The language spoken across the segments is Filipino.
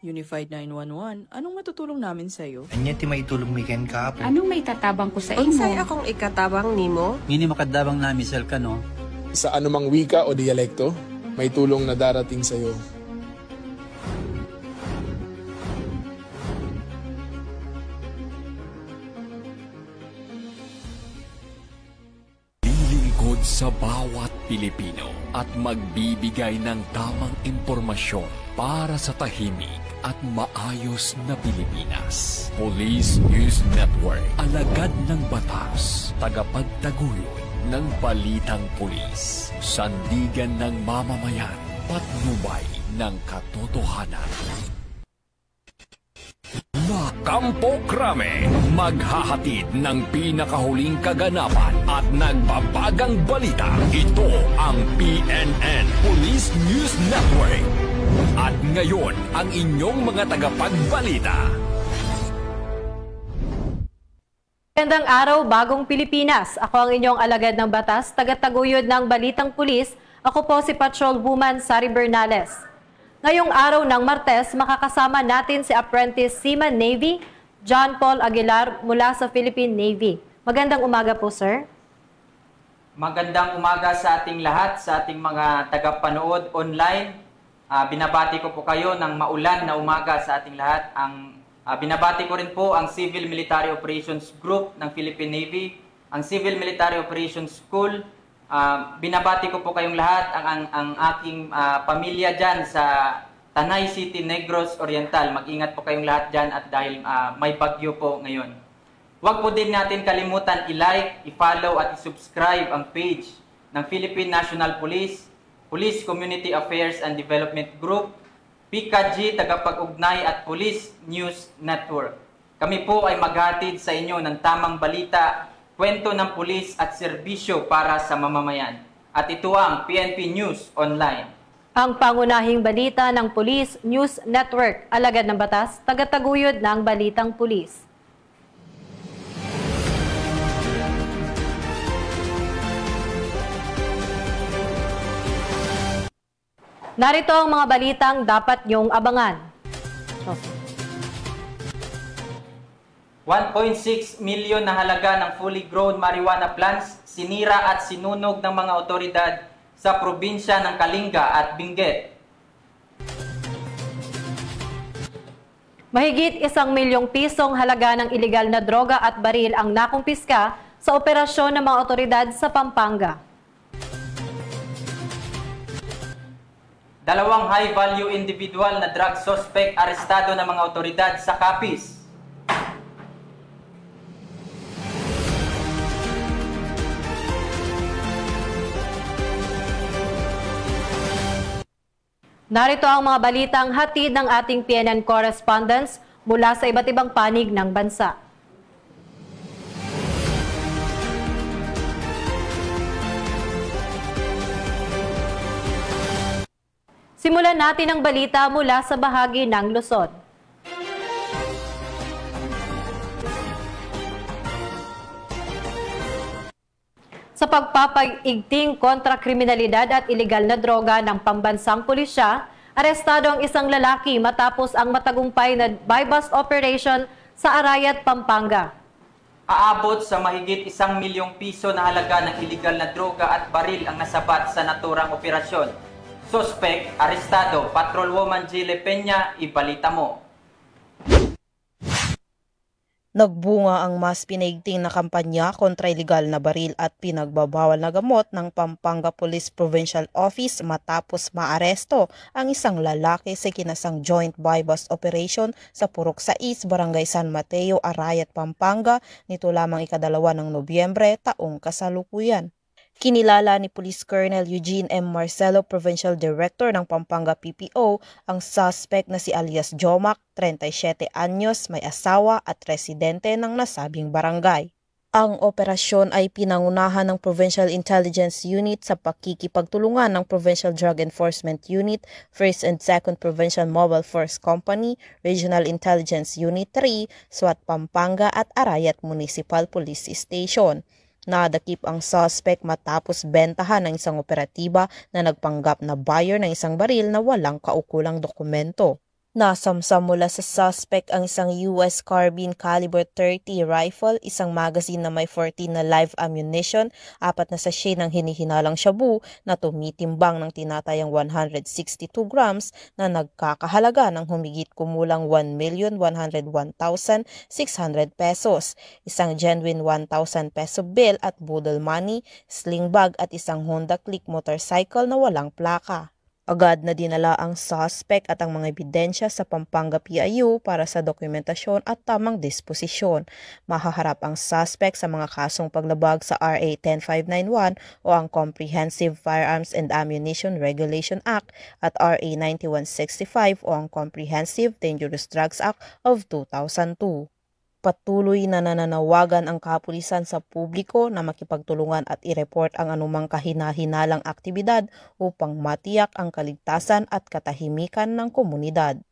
Unified 911, anong matutulong namin sa'yo? Anya ti maitulong mi ken ka po. Anong may tatabang ko sa Unsay imo? akong ikatabang nimo? Ngini makadabang namisal ka no? Sa anumang wika o dialekto, may tulong na darating sa iyo. Lilingkod sa bawat Pilipino at magbibigay ng tamang impormasyon para sa tahimik at maayos na Pilipinas. Police News Network, alagad ng batas, tagapagtaguyod ng balitang pulis, sandigan ng mamamayan, patnubay ng katotohanan. Kampo Krame, maghahatid ng pinakahuling kaganapan at nagbabagang balita. Ito ang PNN Police News Network. At ngayon, ang inyong mga tagapagbalita. Magandang araw, Bagong Pilipinas. Ako ang inyong alagad ng batas, tagataguyod ng Balitang Pulis. Ako po si Patrolwoman Sari Bernales. Ngayong araw ng Martes, makakasama natin si Apprentice Seaman Navy, John Paul Aguilar mula sa Philippine Navy. Magandang umaga po, sir. Magandang umaga sa ating lahat, sa ating mga tagapanood online. Binabati ko po kayo ng maulan na umaga sa ating lahat. Binabati ko rin po ang Civil Military Operations Group ng Philippine Navy, ang Civil Military Operations School. Binabati ko po kayong lahat, ang aking pamilya dyan sa Tanay City, Negros Oriental. Mag-ingat po kayong lahat dyan at dahil may bagyo po ngayon. Huwag po din natin kalimutan i-like, i-follow at i-subscribe ang page ng Philippine National Police, Police Community Affairs and Development Group, PKG, Tagapag-Ugnay at Police News Network. Kami po ay maghatid sa inyo ng tamang balita, kwento ng pulis at serbisyo para sa mamamayan. At ito ang PNP News Online. Ang pangunahing balita ng Police News Network, alagad ng batas, tagataguyod ng Balitang Pulis. Narito ang mga balitang dapat niyong abangan. 1.6 milyon na halaga ng fully grown marijuana plants sinira at sinunog ng mga otoridad sa probinsya ng Kalinga at Benguet. Mahigit 1 milyong pisong halaga ng ilegal na droga at baril ang nakumpiska sa operasyon ng mga otoridad sa Pampanga. 2 high-value individual na drug suspect arestado ng mga otoridad sa Capiz. Narito ang mga balitang hatid ng ating PNN correspondents mula sa iba't ibang panig ng bansa. Simulan natin ang balita mula sa bahagi ng Luzon. Sa pagpapaigting kontra kriminalidad at ilegal na droga ng pambansang pulisya, arestado ang isang lalaki matapos ang matagumpay na buy-bust operation sa Arayat, Pampanga. Aabot sa mahigit 1 milyong piso na halaga ng ilegal na droga at baril ang nasabat sa naturang operasyon. Suspect, arestado, Patrolwoman Jile Peña, ibalita mo. Nagbunga ang mas pinaigting na kampanya kontra ilegal na baril at pinagbabawal na gamot ng Pampanga Police Provincial Office matapos maaresto ang isang lalaki sa kinasang joint buy-bust operation sa Purok 6, Barangay San Mateo, Arayat, Pampanga nito lamang ika-2 ng Nobyembre taong kasalukuyan. Kinilala ni Police Colonel Eugene M. Marcelo, Provincial Director ng Pampanga PPO, ang suspect na si alias Jomac, 37 anyos, may asawa at residente ng nasabing barangay. Ang operasyon ay pinangunahan ng Provincial Intelligence Unit sa pakikipagtulungan ng Provincial Drug Enforcement Unit, 1st and 2nd Provincial Mobile Force Company, Regional Intelligence Unit 3, SWAT Pampanga at Arayat Municipal Police Station. Nadakip ang suspect matapos bentahan ng isang operatiba na nagpanggap na buyer ng isang baril na walang kaukulang dokumento. Nasamsam mula sa suspect ang isang US carbine caliber .30 rifle, isang magazine na may 14 na live ammunition, 4 na sachet ng hinihinalang shabu na tumitimbang ng tinatayang 162 grams na nagkakahalaga ng humigit kumulang 1,101,600 pesos, isang genuine 1,000 peso bill at budol money, sling bag at isang Honda Click motorcycle na walang plaka. Agad na dinala ang suspect at ang mga ebidensya sa Pampanga PIU para sa dokumentasyon at tamang disposisyon. Mahaharap ang suspect sa mga kasong paglabag sa RA 10591 o ang Comprehensive Firearms and Ammunition Regulation Act at RA 9165 o ang Comprehensive Dangerous Drugs Act of 2002. Patuloy na nananawagan ang kapulisan sa publiko na makipagtulungan at i-report ang anumang kahina-hinalang aktibidad upang matiyak ang kaligtasan at katahimikan ng komunidad.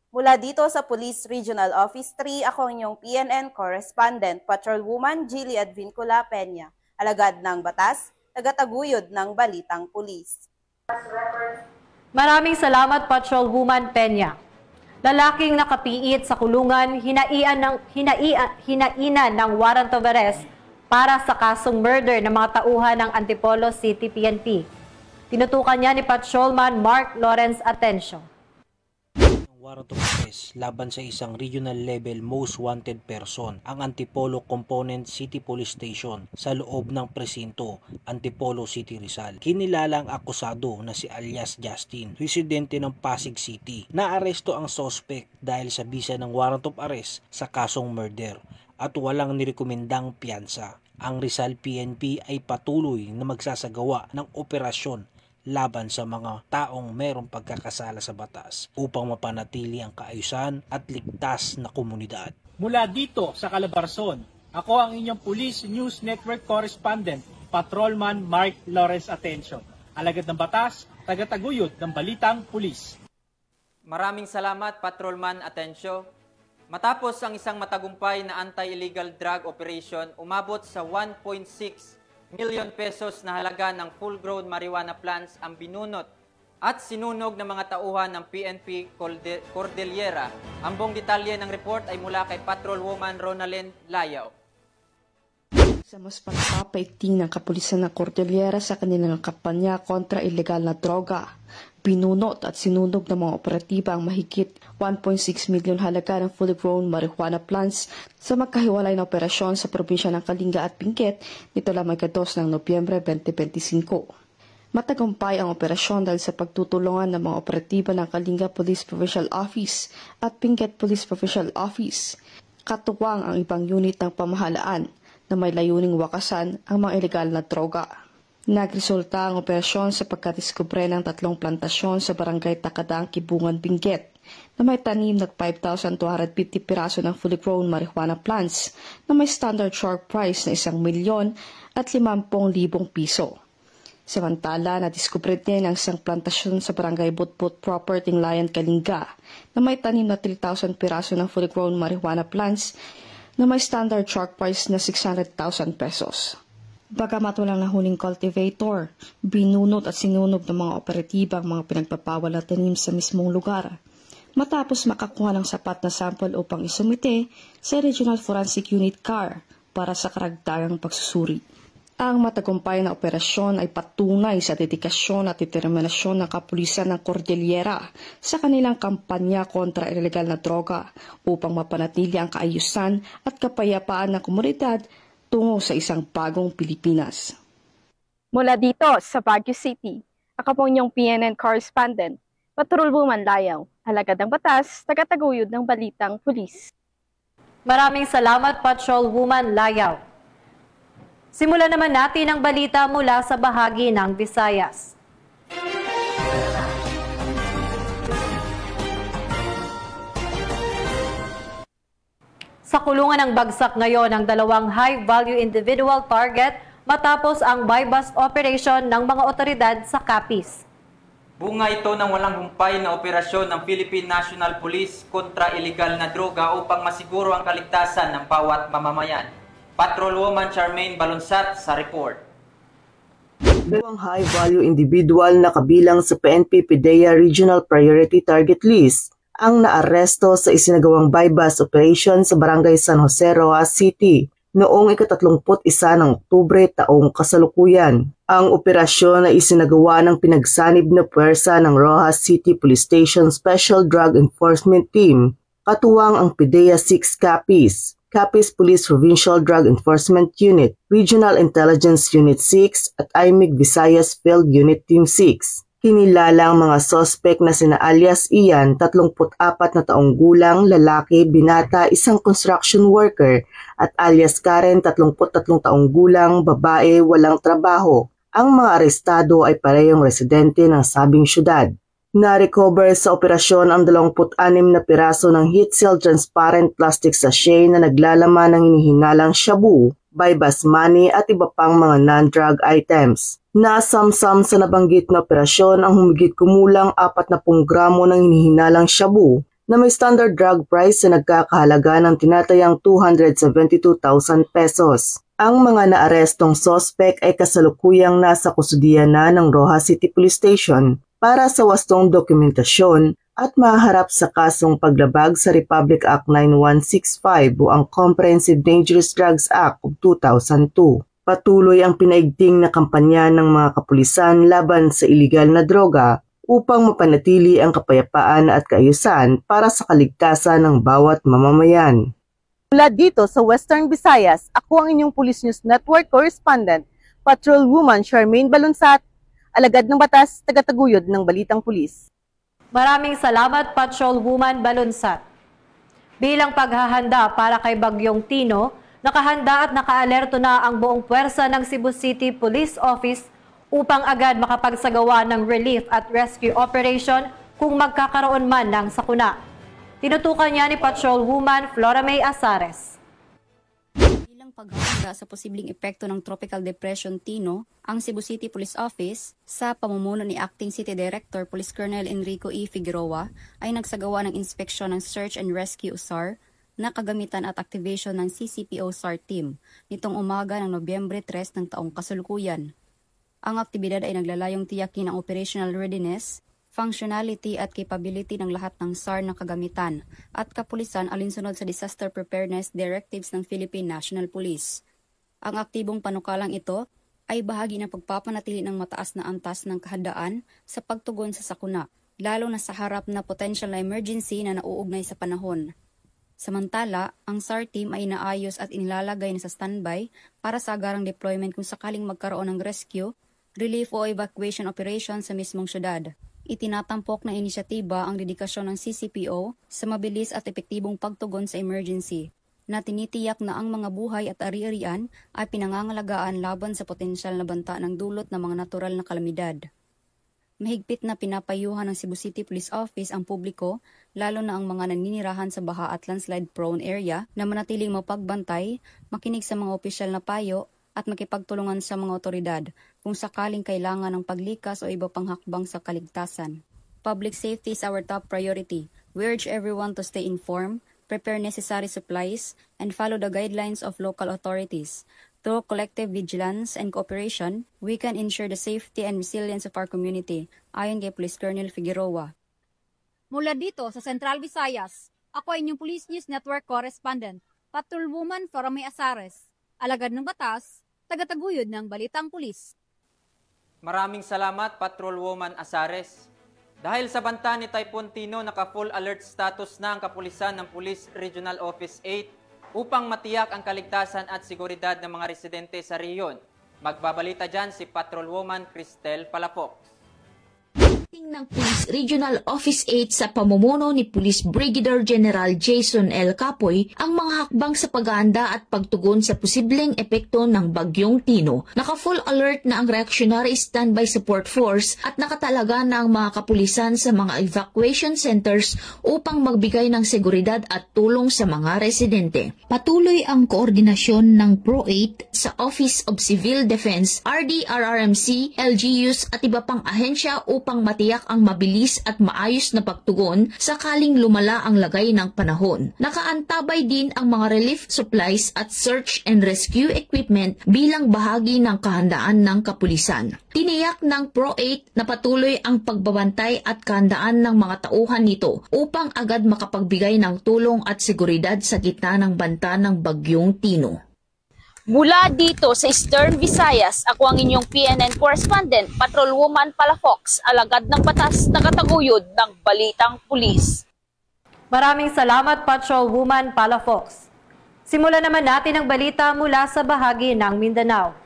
Mula dito sa Police Regional Office 3, ako ang inyong PNN Correspondent, Patrolwoman Jilly Advincula Peña, alagad ng batas, tagataguyod ng balitang pulis. Maraming salamat, Patrolwoman Peña. Lalaking nakapiit sa kulungan, hinainan ng warrant of arrest para sa kasong murder ng mga tauhan ng Antipolo City PNP. Tinutukan niya ni Patrolman Mark Lawrence Atencio. Warrant of arrest laban sa isang regional level most wanted person, ang Antipolo Component City Police Station sa loob ng presinto, Antipolo City, Rizal. Kinilala ang akusado na si alias Justin, residente ng Pasig City. Naaresto ang suspect dahil sa bisa ng warrant of arrest sa kasong murder at walang nirekomendang piyansa. Ang Rizal PNP ay patuloy na magsasagawa ng operasyon laban sa mga taong mayroong pagkakasala sa batas upang mapanatili ang kaayusan at ligtas na komunidad. Mula dito sa Calabarzon, ako ang inyong Police News Network Correspondent, Patrolman Mark Lawrence Atencio. Alagad ng batas, tagataguyod ng balitang pulis. Maraming salamat, Patrolman Atencio. Matapos ang isang matagumpay na anti-illegal drug operation, umabot sa 1.6 million pesos na halaga ng full-grown marijuana plants ang binunot at sinunog ng mga tauhan ng PNP Cordillera. Ang buong detalye ng report ay mula kay Patrolwoman Ronalyn Layaw. Sa mas pagpapaigting ng kapulisan ng Cordillera sa kanilang kampanya kontra ilegal na droga, binunot at sinunog ng mga operatiba ang mahigit 1.6 milyon halaga ng fully grown marijuana plants sa magkahiwalay na operasyon sa probinsya ng Kalinga at Benguet nito lamang ika-2 ng Nobyembre 2025. Matagumpay ang operasyon dahil sa pagtutulungan ng mga operatiba ng Kalinga Police Provincial Office at Benguet Police Provincial Office. Katuwang ang ibang unit ng pamahalaan na may layuning wakasan ang mga ilegal na droga. Nagresulta ang operasyon sa pagkadiskubre ng 3 plantasyon sa barangay Takadang, Kibungan, Benguet na may tanim na 5,250 piraso ng fully grown marijuana plants na may standard sharp price na 1,050,000 piso. Samantala, nadiskubre din ang isang plantasyon sa barangay Butbut Proper, Tinglayan, Kalinga na may tanim na 3,000 piraso ng fully grown marijuana plants na may standard sharp price na 600,000 pesos. Bagamat walang nahuling cultivator, binunot at sinunog ng mga operatiba ang mga pinagpapawal na tanim sa mismong lugar, matapos makakuha ng sapat na sample upang isumite sa Regional Forensic Unit CAR para sa karagdagang pagsusuri. Ang matagumpay na operasyon ay patunay sa dedikasyon at determinasyon ng kapulisan ng Cordillera sa kanilang kampanya kontra ilegal na droga upang mapanatili ang kaayusan at kapayapaan ng komunidad tungo sa isang bagong Pilipinas. Mula dito sa Baguio City, ako po inyong PNN Correspondent, Patrolwoman Layaw, alagad ng batas, tagataguyod ng balitang pulis. Maraming salamat, Patrolwoman Layaw. Simulan naman natin ang balita mula sa bahagi ng Visayas. Sa kulungan ng bagsak ngayon ang 2 high-value individual target matapos ang buy-bust operation ng mga otoridad sa Capiz. Bunga ito ng walang humpay na operasyon ng Philippine National Police kontra illegal na droga upang masiguro ang kaligtasan ng bawat mamamayan. Patrolwoman Charmaine Balunsat sa report. Dalawang high-value individual na kabilang sa PNP PIDEA Regional Priority Target List ang naaresto sa isinagawang bypass operation sa Barangay San Jose, Rojas City noong ika-31 ng Oktubre taong kasalukuyan. Ang operasyon ay isinagawa ng pinagsanib na puwersa ng Rojas City Police Station Special Drug Enforcement Team, katuwang ang PIDEA 6 Capiz, Capiz Police Provincial Drug Enforcement Unit, Regional Intelligence Unit 6 at IMIG Visayas Field Unit Team 6. Kinilala ang mga sospek na sina alias Ian, 34 na taong gulang, lalaki, binata, isang construction worker, at alias Karen, 33 taong gulang, babae, walang trabaho. Ang mga arestado ay parehong residente ng sabing syudad. Na-recover sa operasyon ang 26 na piraso ng heat-sealed transparent plastic sachet na naglalaman ng hinihinalang shabu, bypass money at iba pang mga non-drug items. Nasamsam sa nabanggit na operasyon ang humigit kumulang 40 gramo ng hinihinalang shabu na may standard drug price na nagkakahalaga ng tinatayang 272,000 pesos. Ang mga naarestong sospek ay kasalukuyang nasa kustudiya na ng Rojas City Police Station para sa wastong dokumentasyon at maharap sa kasong paglabag sa Republic Act 9165 o ang Comprehensive Dangerous Drugs Act of 2002. Patuloy ang pinaigting na kampanya ng mga kapulisan laban sa iligal na droga upang mapanatili ang kapayapaan at kaayusan para sa kaligtasan ng bawat mamamayan. Mula dito sa Western Visayas, ako ang inyong Police News Network Correspondent, Patrolwoman Charmaine Balunsat, alagad ng batas, tagataguyod ng Balitang Pulis. Maraming salamat, Patrolwoman Balunsat. Bilang paghahanda para kay Bagyong Tino, nakahanda at nakaalerto na ang buong puwersa ng Cebu City Police Office upang agad makapagsagawa ng relief at rescue operation kung magkakaroon man ng sakuna. Tinutukan niya ni Patrolwoman Flora May Azares. Paghahanda sa posibleng epekto ng Tropical Depression Tino, ang Cebu City Police Office, sa pamumuno ni Acting City Director Police Colonel Enrico E. Figueroa, ay nagsagawa ng inspeksyon ng Search and Rescue SAR na kagamitan at activation ng CCPO SAR Team nitong umaga ng Nobyembre 3 ng taong kasalukuyan. Ang aktibidad ay naglalayong tiyakin ang operational readiness, functionality at capability ng lahat ng SAR na kagamitan at kapulisan alinsunod sa Disaster Preparedness Directives ng Philippine National Police. Ang aktibong panukalang ito ay bahagi ng pagpapanatili ng mataas na antas ng kahandaan sa pagtugon sa sakuna, lalo na sa harap na potential na emergency na nauugnay sa panahon. Samantala, ang SAR team ay inaayos at inilalagay na sa standby para sa agarang deployment kung sakaling magkaroon ng rescue, relief o evacuation operation sa mismong syudad. Itinatampok na inisyatiba ang dedikasyon ng CCPO sa mabilis at epektibong pagtugon sa emergency, na tinitiyak na ang mga buhay at ari-arian ay pinangangalagaan laban sa potensyal na banta ng dulot ng mga natural na kalamidad. Mahigpit na pinapayuhan ng Cebu City Police Office ang publiko, lalo na ang mga naninirahan sa baha at landslide-prone area, na manatiling mapagbantay, makinig sa mga opisyal na payo, at makipagtulungan sa mga otoridad kung sakaling kailangan ng paglikas o iba pang hakbang sa kaligtasan. Public safety is our top priority. We urge everyone to stay informed, prepare necessary supplies, and follow the guidelines of local authorities. Through collective vigilance and cooperation, we can ensure the safety and resilience of our community, ayon kay Police Colonel Figueroa. Mula dito sa Central Visayas, ako ay inyong Police News Network Correspondent, Patrolwoman Flora May Azares, alagad ng batas, tagataguyod ng Balitang Pulis. Maraming salamat, Patrolwoman Azares. Dahil sa banta ni Typhoon Tino, naka-full alert status na ang kapulisan ng Police Regional Office 8 upang matiyak ang kaligtasan at seguridad ng mga residente sa rehiyon. Magbabalita dyan si Patrolwoman Cristel Palafox. Ng Police Regional Office 8 sa pamumuno ni Police Brigadier General Jason L. Capoy ang mga hakbang sa paghahanda at pagtugon sa posibleng epekto ng Bagyong Tino. Naka-full alert na ang Reactionary Standby Support Force at nakatalaga na ang mga kapulisan sa mga evacuation centers upang magbigay ng seguridad at tulong sa mga residente. Patuloy ang koordinasyon ng PRO-8 sa Office of Civil Defense, RDRRMC, LGUs at iba pang ahensya upang matiyak matiyak ang mabilis at maayos na pagtugon sakaling lumala ang lagay ng panahon. Nakaantabay din ang mga relief supplies at search and rescue equipment bilang bahagi ng kahandaan ng kapulisan. Tiniyak ng Pro-8 na patuloy ang pagbabantay at kahandaan ng mga tauhan nito upang agad makapagbigay ng tulong at seguridad sa gitna ng banta ng Bagyong Tino. Mula dito sa Eastern Visayas, ako ang inyong PNN correspondent, Patrolwoman Palafox, alagad ng batas, tagataguyod ng Balitang Pulis. Maraming salamat, Patrolwoman Palafox. Simulan naman natin ang balita mula sa bahagi ng Mindanao.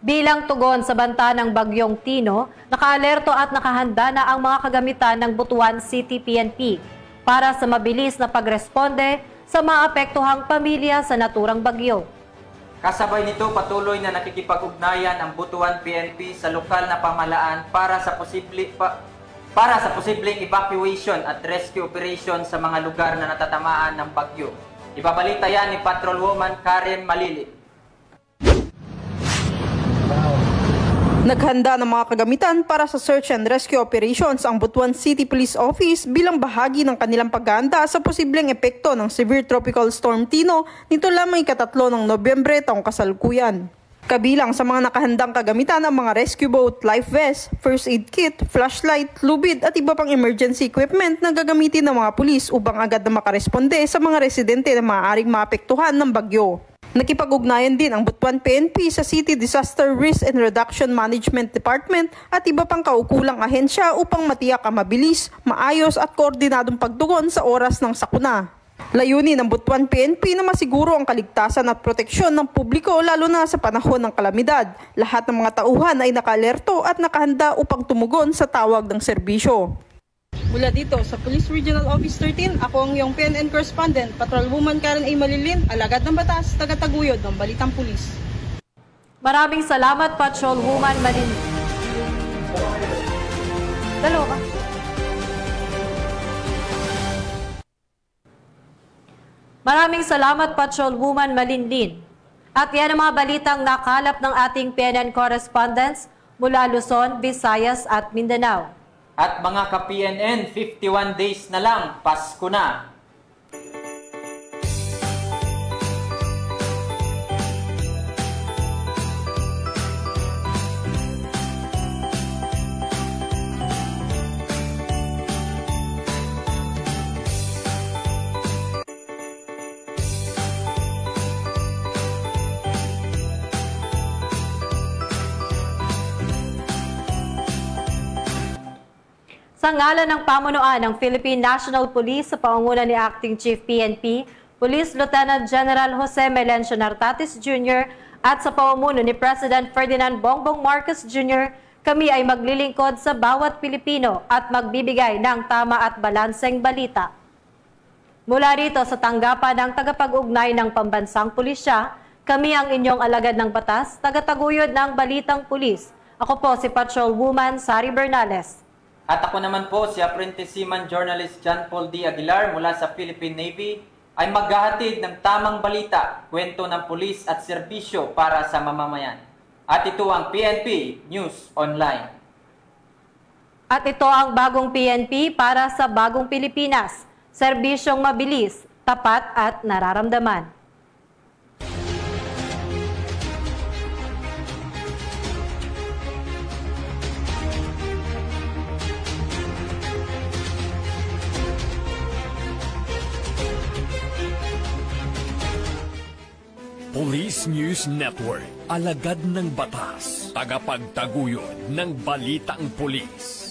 Bilang tugon sa banta ng Bagyong Tino, nakaalerto at nakahanda na ang mga kagamitan ng Butuan City PNP para sa mabilis na pagresponde sa maapektuhang pamilya sa naturang bagyo. Kasabay nito, patuloy na nakikipag-ugnayan ang Butuan PNP sa lokal na pamahalaan para sa posibleng evacuation at rescue operation sa mga lugar na natatamaan ng bagyo. Ibabalita yan ni Patrolwoman Karen Malili. Naghanda ng mga kagamitan para sa search and rescue operations ang Butuan City Police Office bilang bahagi ng kanilang paghahanda sa posibleng epekto ng Severe Tropical Storm Tino nito lamang ika-3 ng Nobyembre taong kasalukuyan. Kabilang sa mga nakahandang kagamitan ang mga rescue boat, life vest, first aid kit, flashlight, lubid at iba pang emergency equipment na gagamitin ng mga pulis upang agad na makaresponde sa mga residente na maaaring maapektuhan ng bagyo. Nakipag-ugnayan din ang Butuan PNP sa City Disaster Risk and Reduction Management Department at iba pang kaukulang ahensya upang matiyak ang mabilis, maayos at koordinadong pagtugon sa oras ng sakuna. Layunin ng Butuan PNP na masiguro ang kaligtasan at proteksyon ng publiko lalo na sa panahon ng kalamidad. Lahat ng mga tauhan ay naka-alerto at nakahanda upang tumugon sa tawag ng serbisyo. Mula dito sa Police Regional Office 13, ako ang iyong PNN correspondent, Patrolwoman Karen A. Malilin, alagad ng batas, tagataguyod ng Balitang Pulis. Maraming salamat, Patrolwoman Malilin. Dalawa. Maraming salamat, Patrolwoman Malilin. At yan ang mga balitang nakalap ng ating PNN correspondents mula Luzon, Visayas at Mindanao. At mga ka-PNN, 51 days na lang, Pasko na. Sa ngalan ng pamunuan ng Philippine National Police sa pangunguna ni Acting Chief PNP, Police Lieutenant General Jose Melencio Nartatis Jr. at sa pamumuno ni President Ferdinand Bongbong Marcos Jr., kami ay maglilingkod sa bawat Pilipino at magbibigay ng tama at balanseng balita. Mula rito sa tanggapan ng tagapag-ugnay ng pambansang pulisya, kami ang inyong alagad ng batas, tagataguyod ng Balitang Pulis. Ako po si Patrolwoman Sari Bernales. At ako naman po, si Apprentice Seaman Journalist John Paul D. Aguilar mula sa Philippine Navy ay maghahatid ng tamang balita, kwento ng pulis at serbisyo para sa mamamayan. At ito ang PNP News Online. At ito ang bagong PNP para sa bagong Pilipinas. Serbisyong mabilis, tapat at nararamdaman. Police News Network, alagad ng batas, tagapagtaguyod ng Balitang Pulis.